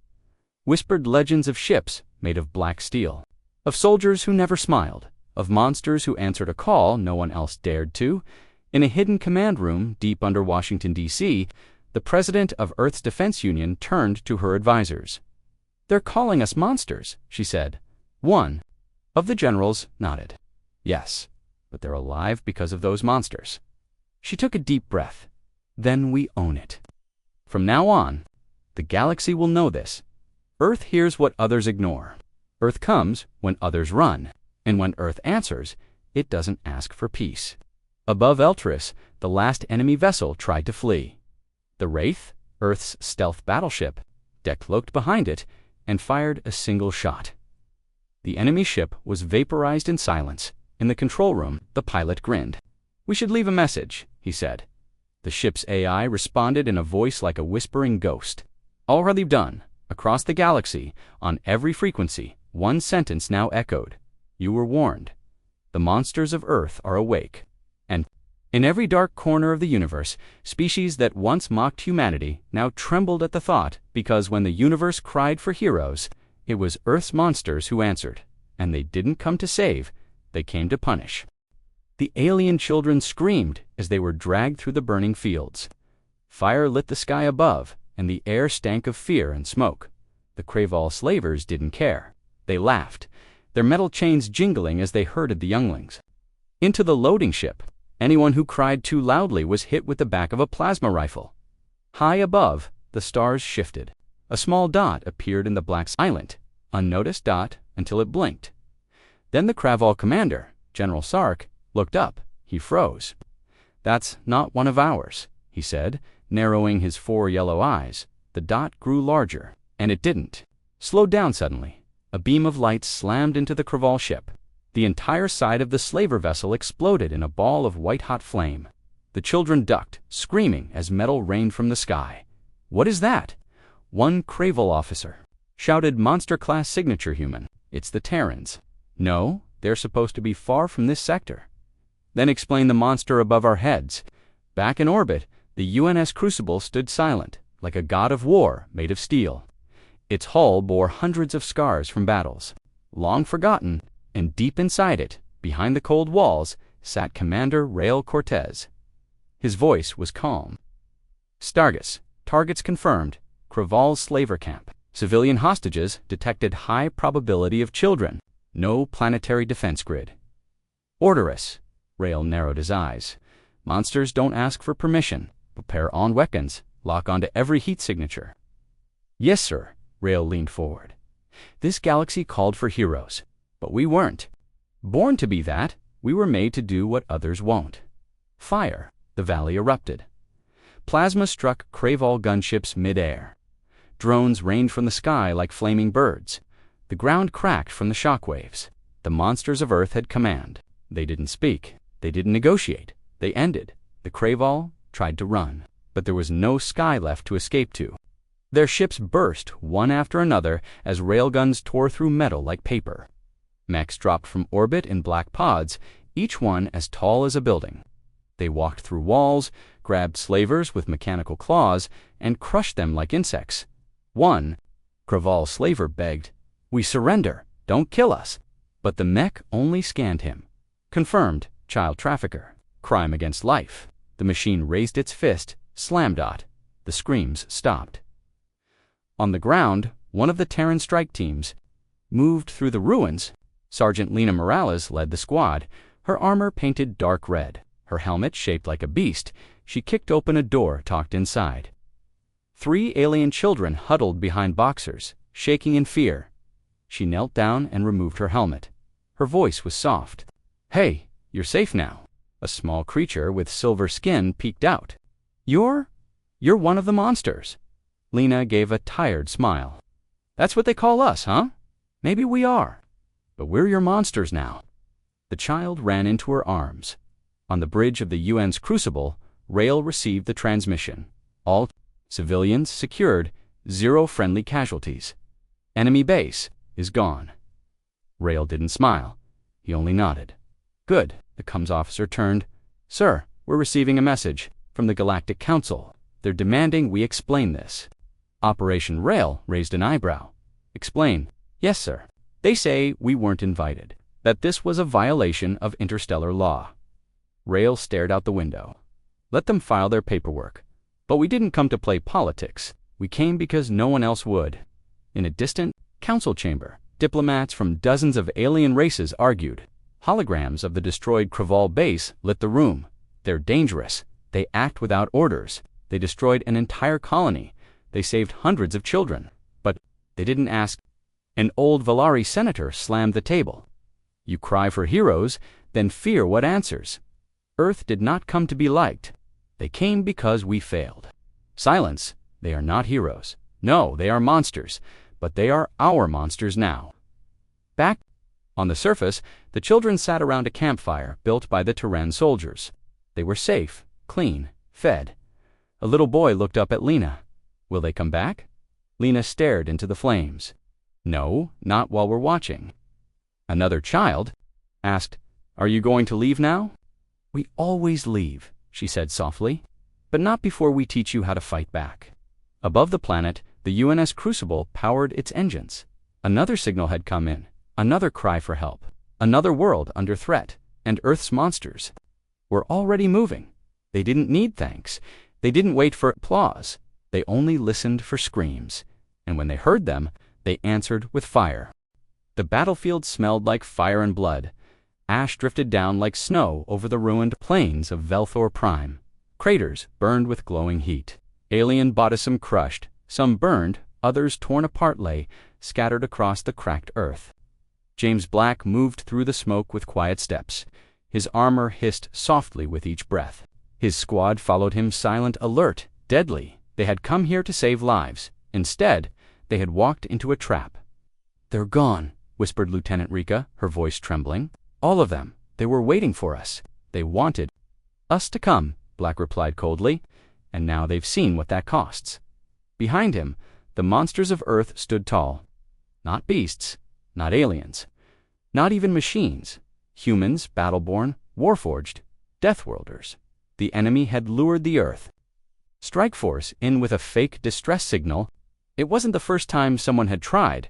whispered legends of ships made of black steel, of soldiers who never smiled, of monsters who answered a call no one else dared to. In a hidden command room deep under Washington, D.C., the president of Earth's Defense Union turned to her advisors. "They're calling us monsters," she said. One of the generals nodded. "Yes, but they're alive because of those monsters." She took a deep breath. "Then we own it. From now on, the galaxy will know this. Earth hears what others ignore. Earth comes when others run, and when Earth answers, it doesn't ask for peace." Above Eltaris, the last enemy vessel tried to flee. The Wraith, Earth's stealth battleship, decloaked behind it and fired a single shot. The enemy ship was vaporized in silence. In the control room, the pilot grinned. "We should leave a message," he said. The ship's AI responded in a voice like a whispering ghost. "Already done." Across the galaxy, on every frequency, one sentence now echoed. "You were warned. The monsters of Earth are awake." And in every dark corner of the universe, species that once mocked humanity now trembled at the thought, because when the universe cried for heroes, it was Earth's monsters who answered, and they didn't come to save, they came to punish. The alien children screamed as they were dragged through the burning fields. Fire lit the sky above, and the air stank of fear and smoke. The Kraval slavers didn't care. They laughed, their metal chains jingling as they herded the younglings. Into the loading ship, anyone who cried too loudly was hit with the back of a plasma rifle. High above, the stars shifted. A small dot appeared in the black silent, unnoticed dot until it blinked. Then the Kraval commander, General Sark, looked up. He froze. "That's not one of ours," he said, narrowing his 4 yellow eyes. The dot grew larger, and it didn't. Slowed down suddenly. A beam of light slammed into the Kraval ship. The entire side of the slaver vessel exploded in a ball of white-hot flame. The children ducked, screaming as metal rained from the sky. "What is that?" One Kraval officer shouted, "Monster-class signature human. It's the Terrans." "No, they're supposed to be far from this sector." Then explained the monster above our heads. Back in orbit, the UNS Crucible stood silent, like a god of war made of steel. Its hull bore hundreds of scars from battles, long forgotten, and deep inside it, behind the cold walls, sat Commander Rael Cortez. His voice was calm. Stargus, targets confirmed, Craval's slaver camp. Civilian hostages detected, high probability of children. No planetary defense grid. Orderous. Rael narrowed his eyes. Monsters don't ask for permission. Prepare on weapons. Lock onto every heat signature. Yes, sir. Rael leaned forward. This galaxy called for heroes, but we weren't. Born to be that, we were made to do what others won't. Fire. The valley erupted. Plasma struck Craval gunships mid-air. Drones rained from the sky like flaming birds. The ground cracked from the shockwaves. The monsters of Earth had command. They didn't speak. They didn't negotiate. They ended. The Craval tried to run, but there was no sky left to escape to. Their ships burst one after another as railguns tore through metal like paper. Mechs dropped from orbit in black pods, each one as tall as a building. They walked through walls, grabbed slavers with mechanical claws, and crushed them like insects. One Craval slaver begged, "We surrender. Don't kill us." But the mech only scanned him. Confirmed, child trafficker. Crime against life. The machine raised its fist, slammed dot. The screams stopped. On the ground, one of the Terran strike teams moved through the ruins. Sergeant Lena Morales led the squad, her armor painted dark red, her helmet shaped like a beast. She kicked open a door tucked inside. 3 alien children huddled behind boxers, shaking in fear. She knelt down and removed her helmet. Her voice was soft. "Hey, you're safe now." A small creature with silver skin peeked out. You're one of the monsters." Lena gave a tired smile. "That's what they call us, huh? Maybe we are. But we're your monsters now." The child ran into her arms. On the bridge of the UN's Crucible, Rael received the transmission. All civilians secured, 0 friendly casualties. Enemy base is gone. Rael didn't smile. He only nodded. "Good." The comms officer turned. "Sir, we're receiving a message from the Galactic Council. They're demanding we explain this." Operation Rael raised an eyebrow. "Explain." "Yes, sir. They say we weren't invited, that this was a violation of interstellar law." Rael stared out the window. "Let them file their paperwork. But we didn't come to play politics. We came because no one else would." In a distant council chamber, diplomats from dozens of alien races argued. Holograms of the destroyed Craval base lit the room. "They're dangerous. They act without orders. They destroyed an entire colony. They saved hundreds of children. But they didn't ask." An old Valari senator slammed the table. "You cry for heroes, then fear what answers. Earth did not come to be liked. They came because we failed." "Silence. They are not heroes. No, they are monsters. But they are our monsters now." Back on the surface, the children sat around a campfire built by the Terran soldiers. They were safe, clean, fed. A little boy looked up at Lena. "Will they come back?" Lena stared into the flames. "No, not while we're watching." Another child asked, "Are you going to leave now?" "We always leave," she said softly, "but not before we teach you how to fight back." Above the planet, the UNS Crucible powered its engines. Another signal had come in, another cry for help, another world under threat, and Earth's monsters were already moving. They didn't need thanks. They didn't wait for applause. They only listened for screams. And when they heard them, they answered with fire. The battlefield smelled like fire and blood. Ash drifted down like snow over the ruined plains of Velthor Prime. Craters burned with glowing heat. Alien bodiesum crushed, some burned, others torn apart lay, scattered across the cracked earth. James Black moved through the smoke with quiet steps. His armor hissed softly with each breath. His squad followed him, silent, alert, deadly. They had come here to save lives. Instead, they had walked into a trap. "They're gone," whispered Lieutenant Rika, her voice trembling. "All of them. They were waiting for us. They wanted us to come," Black replied coldly. "And now they've seen what that costs." Behind him, the monsters of Earth stood tall. Not beasts, not aliens, not even machines. Humans, battleborn, warforged, deathworlders. The enemy had lured the Earth Strike Force in with a fake distress signal. It wasn't the first time someone had tried,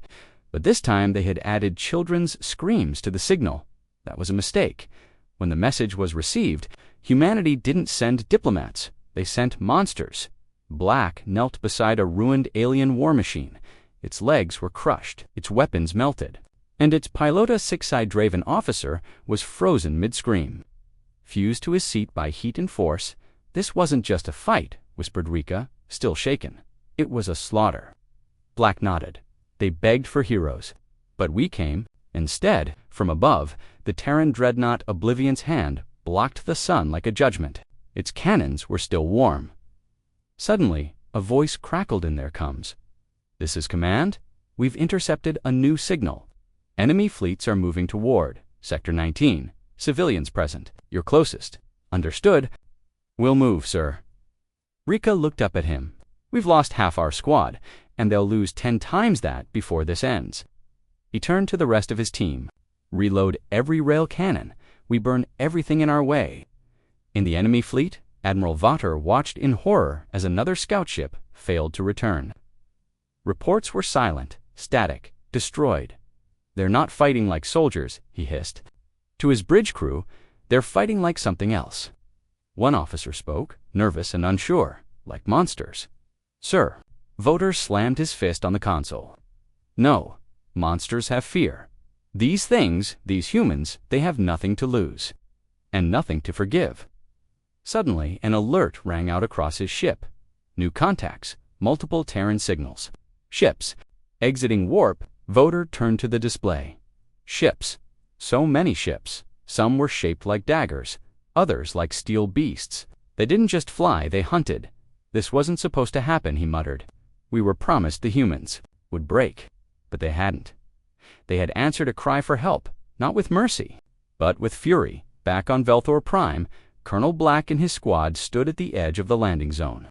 but this time they had added children's screams to the signal. That was a mistake. When the message was received, humanity didn't send diplomats. They sent monsters. Black knelt beside a ruined alien war machine. Its legs were crushed, its weapons melted, and its Pilota 6-eyed Draven officer was frozen mid-scream. Fused to his seat by heat and force, this wasn't just a fight, whispered Rika, still shaken. It was a slaughter. Black nodded. They begged for heroes. But we came. Instead, from above, the Terran dreadnought Oblivion's hand blocked the sun like a judgment. Its cannons were still warm. Suddenly, a voice crackled in their coms. This is command. We've intercepted a new signal. Enemy fleets are moving toward Sector 19. Civilians present. You're closest. Understood? We'll move, sir. Rika looked up at him. We've lost half our squad, and they'll lose 10 times that before this ends. He turned to the rest of his team. Reload every rail cannon. We burn everything in our way. In the enemy fleet, Admiral Vater watched in horror as another scout ship failed to return. Reports were silent, static, destroyed. They're not fighting like soldiers, he hissed. To his bridge crew, they're fighting like something else. One officer spoke, nervous and unsure, like monsters. Sir, Vater slammed his fist on the console. No, monsters have fear. These things, these humans, they have nothing to lose. And nothing to forgive. Suddenly, an alert rang out across his ship. New contacts, multiple Terran signals. Ships. Exiting warp, Vater turned to the display. Ships. So many ships. Some were shaped like daggers, others like steel beasts. They didn't just fly, they hunted. This wasn't supposed to happen, he muttered. We were promised the humans would break, but they hadn't. They had answered a cry for help, not with mercy, but with fury. Back on Velthor Prime, Colonel Black and his squad stood at the edge of the landing zone.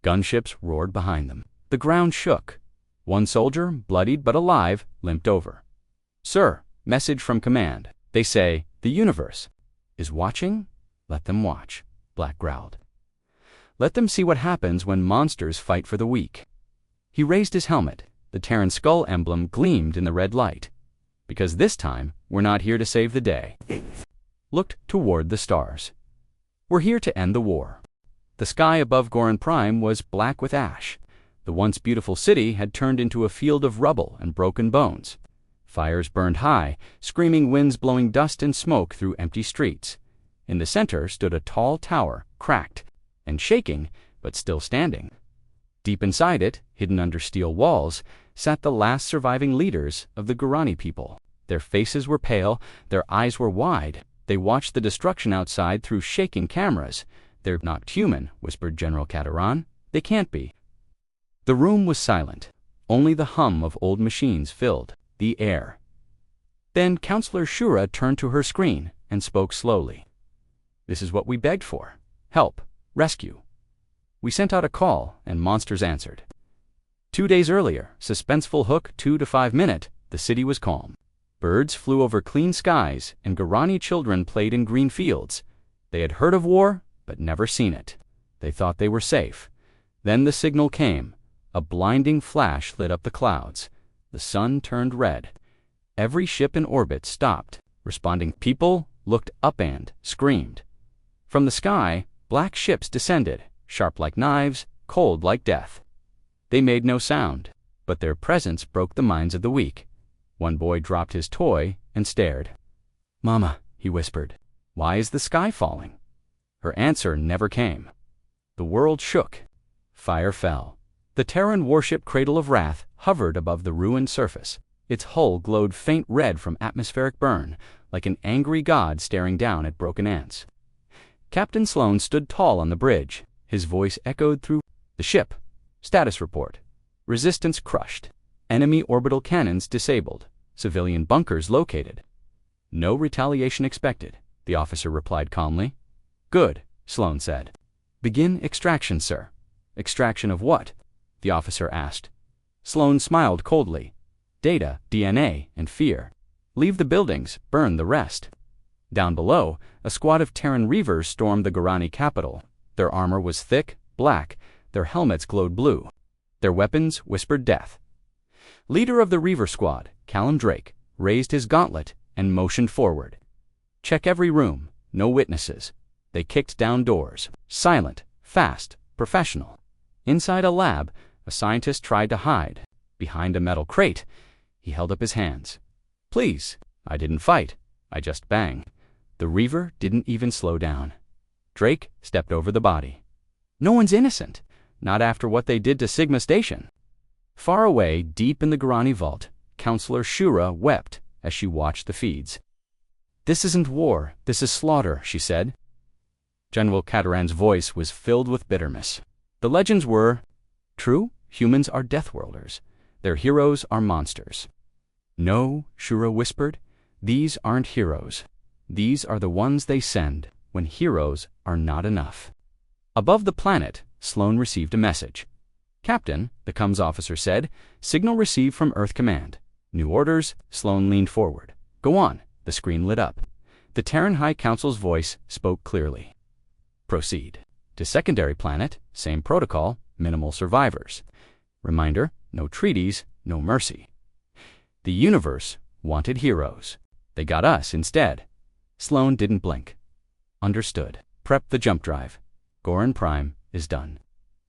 Gunships roared behind them. The ground shook. One soldier, bloodied but alive, limped over. Sir, message from command. They say, the universe is watching? Let them watch, Black growled. Let them see what happens when monsters fight for the weak. He raised his helmet. The Terran skull emblem gleamed in the red light. Because this time, we're not here to save the day. Looked toward the stars. We're here to end the war. The sky above Goran Prime was black with ash. The once beautiful city had turned into a field of rubble and broken bones. Fires burned high, screaming winds blowing dust and smoke through empty streets. In the center stood a tall tower, cracked and shaking, but still standing. Deep inside it, hidden under steel walls, sat the last surviving leaders of the Gorani people. Their faces were pale, their eyes were wide. They watched the destruction outside through shaking cameras. They're not human, whispered General Kataran. They can't be. The room was silent. Only the hum of old machines filled the air. Then Counselor Shura turned to her screen and spoke slowly. This is what we begged for. Help. Rescue. We sent out a call, and monsters answered. 2 days earlier, suspenseful hook 2 to 5 minute, the city was calm. Birds flew over clean skies, and Gorani children played in green fields. They had heard of war, but never seen it. They thought they were safe. Then the signal came. A blinding flash lit up the clouds. The sun turned red. Every ship in orbit stopped, responding. People looked up and screamed. From the sky, black ships descended, sharp like knives, cold like death. They made no sound, but their presence broke the minds of the weak. One boy dropped his toy and stared. Mama, he whispered, why is the sky falling? Her answer never came. The world shook. Fire fell. The Terran warship Cradle of Wrath hovered above the ruined surface. Its hull glowed faint red from atmospheric burn, like an angry god staring down at broken ants. Captain Sloan stood tall on the bridge. His voice echoed through the ship. Status report. Resistance crushed. Enemy orbital cannons disabled. Civilian bunkers located. No retaliation expected, the officer replied calmly. Good, Sloan said. Begin extraction, sir. Extraction of what? The officer asked. Sloan smiled coldly. Data, DNA, and fear. Leave the buildings, burn the rest. Down below, a squad of Terran Reavers stormed the Gorani capital. Their armor was thick, black. Their helmets glowed blue. Their weapons whispered death. Leader of the Reaver squad, Callum Drake, raised his gauntlet and motioned forward. Check every room. no witnesses. They kicked down doors. Silent, fast, professional. Inside a lab, a scientist tried to hide. Behind a metal crate, he held up his hands. Please, I didn't fight. I just bang. The Reaver didn't even slow down. Drake stepped over the body. No one's innocent, not after what they did to Sigma Station. Far away, deep in the Guarani vault, Counselor Shura wept as she watched the feeds. This isn't war, this is slaughter, she said. General Cataran's voice was filled with bitterness. The legends were true. Humans are Deathworlders. Their heroes are monsters. No, Shura whispered, these aren't heroes. These are the ones they send when heroes are not enough. Above the planet, Sloan received a message. Captain, the comms officer said, signal received from Earth Command. New orders. Sloan leaned forward. Go on. The screen lit up. The Terran High Council's voice spoke clearly. Proceed. To secondary planet, same protocol, minimal survivors. Reminder, no treaties, no mercy. The universe wanted heroes. They got us instead. Sloan didn't blink. Understood. Prep the jump drive. Goran Prime is done.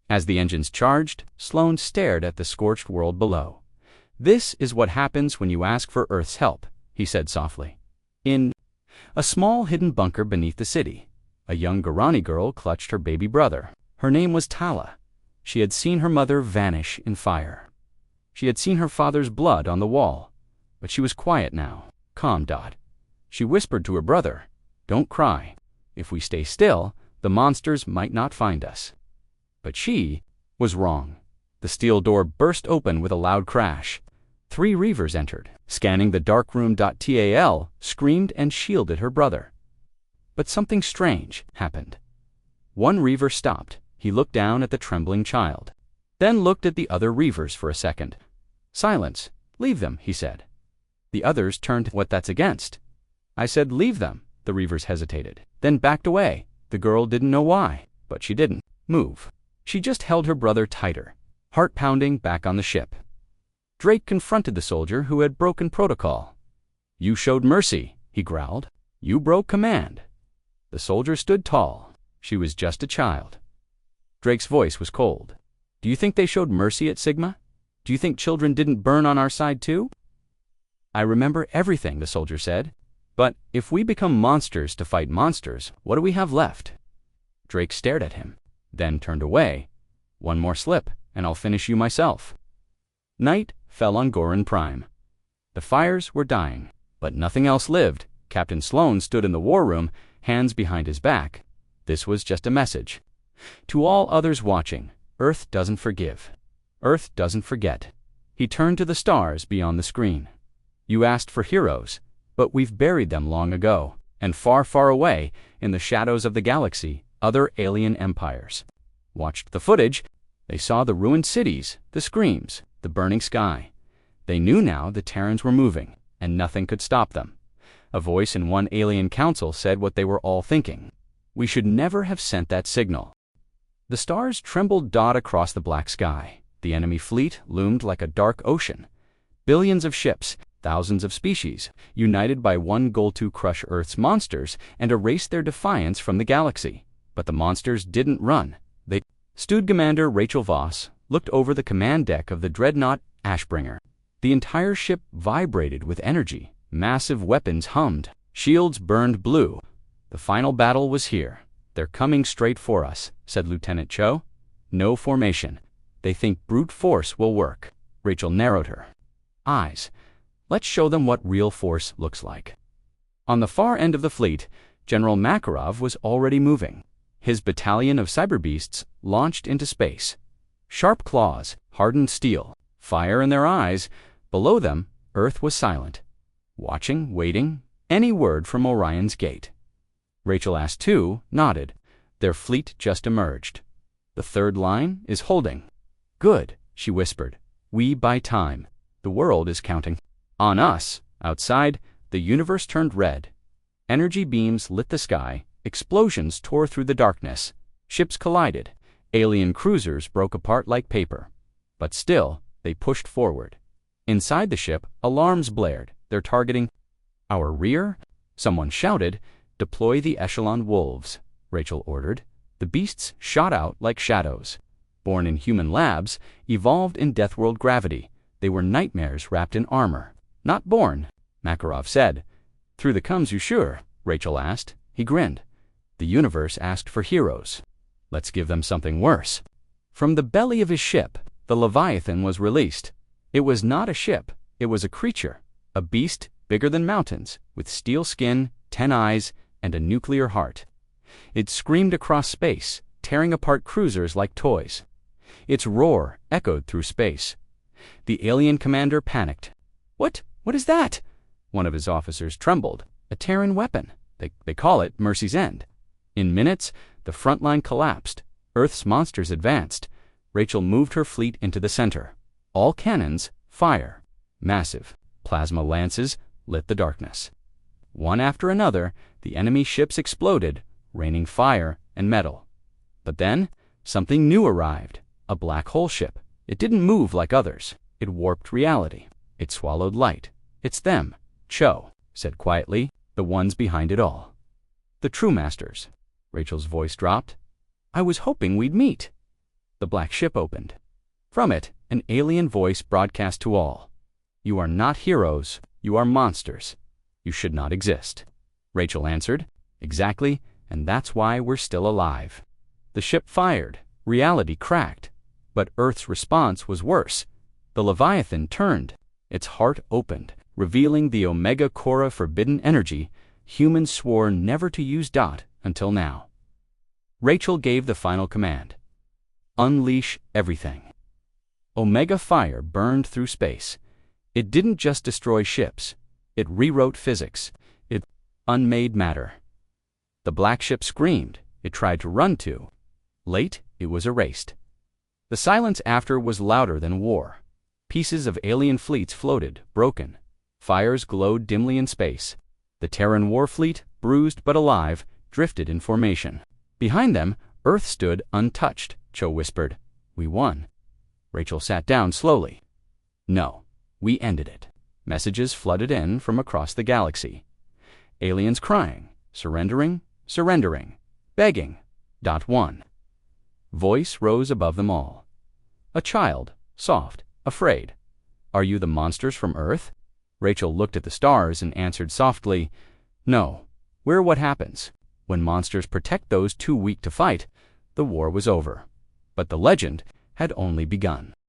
As the engines charged, Sloan stared at the scorched world below. This is what happens when you ask for Earth's help, he said softly. In a small hidden bunker beneath the city, a young Guarani girl clutched her baby brother. Her name was Tala. She had seen her mother vanish in fire. She had seen her father's blood on the wall, but she was quiet now. Calm, Dot. She whispered to her brother, don't cry. If we stay still, the monsters might not find us. But she was wrong. The steel door burst open with a loud crash. 3 Reavers entered, scanning the dark room. Tal screamed and shielded her brother. But something strange happened. One Reaver stopped. He looked down at the trembling child, then looked at the other Reavers for a second. Silence. Leave them, he said. The others turned. What that's against? I said leave them. The Reavers hesitated, then backed away. The girl didn't know why, but she didn't move. She just held her brother tighter, heart pounding back on the ship. Drake confronted the soldier who had broken protocol. You showed mercy, he growled. You broke command. The soldier stood tall. She was just a child. Drake's voice was cold. Do you think they showed mercy at Sigma? Do you think children didn't burn on our side too? I remember everything, the soldier said. But if we become monsters to fight monsters, what do we have left? Drake stared at him, then turned away. One more slip, and I'll finish you myself. Night fell on Goran Prime. The fires were dying, but nothing else lived. Captain Sloan stood in the war room, hands behind his back. This was just a message. To all others watching, Earth doesn't forgive. Earth doesn't forget. He turned to the stars beyond the screen. You asked for heroes, but we've buried them long ago, and far, far away, in the shadows of the galaxy, other alien empires watched the footage. They saw the ruined cities, the screams, the burning sky. They knew now the Terrans were moving, and nothing could stop them. A voice in one alien council said what they were all thinking. We should never have sent that signal. The stars trembled dot across the black sky. The enemy fleet loomed like a dark ocean. Billions of ships, thousands of species, united by one goal to crush Earth's monsters and erase their defiance from the galaxy. But the monsters didn't run. They stood. Commander Rachel Voss looked over the command deck of the dreadnought Ashbringer. The entire ship vibrated with energy. Massive weapons hummed. Shields burned blue. The final battle was here. They're coming straight for us, said Lieutenant Cho. No formation. They think brute force will work. Rachel narrowed her eyes. Let's show them what real force looks like. On the far end of the fleet, General Makarov was already moving. His battalion of cyberbeasts launched into space. Sharp claws, hardened steel, fire in their eyes. Below them, Earth was silent. Watching, waiting, any word from Orion's gate. Rachel asked too, nodded. Their fleet just emerged. The third line is holding. Good, she whispered. We buy time. The world is counting on us. Outside, the universe turned red. Energy beams lit the sky. Explosions tore through the darkness. Ships collided. Alien cruisers broke apart like paper. But still, they pushed forward. Inside the ship, alarms blared. They're targeting our rear? Someone shouted. Deploy the echelon wolves, Rachel ordered. The beasts shot out like shadows. Born in human labs, evolved in Deathworld gravity, they were nightmares wrapped in armor. Not born, Makarov said. Through the Kamzu, Rachel asked. He grinned. The universe asked for heroes. Let's give them something worse. From the belly of his ship, the Leviathan was released. It was not a ship, it was a creature, a beast bigger than mountains, with steel skin, 10 eyes, and a nuclear heart. It screamed across space, tearing apart cruisers like toys. Its roar echoed through space. The alien commander panicked. What is that? One of his officers trembled. A Terran weapon. They call it Mercy's End. In minutes, the front line collapsed. Earth's monsters advanced. Rachel moved her fleet into the center. All cannons, fire. Massive plasma lances lit the darkness. One after another, the enemy ships exploded, raining fire and metal. But then, something new arrived. A black hole ship. It didn't move like others. It warped reality. It swallowed light. It's them, Cho said quietly, the ones behind it all. The true masters. Rachel's voice dropped. I was hoping we'd meet. The black ship opened. From it, an alien voice broadcast to all. You are not heroes, you are monsters. You should not exist. Rachel answered. Exactly, and that's why we're still alive. The ship fired. Reality cracked. But Earth's response was worse. The Leviathan turned. Its heart opened, revealing the Omega Cora forbidden energy humans swore never to use until now. Rachel gave the final command. Unleash everything. Omega fire burned through space. It didn't just destroy ships. It rewrote physics. It unmade matter. The black ship screamed. It tried to run too. Late, it was erased. The silence after was louder than war. Pieces of alien fleets floated, broken. Fires glowed dimly in space. The Terran war fleet, bruised but alive, drifted in formation. Behind them, Earth stood untouched, Cho whispered. We won. Rachel sat down slowly. No, we ended it. Messages flooded in from across the galaxy. Aliens crying, surrendering, begging. One voice rose above them all. A child, soft, afraid. Are you the monsters from Earth? Rachel looked at the stars and answered softly, No, we're what happens. When monsters protect those too weak to fight, the war was over. But the legend had only begun.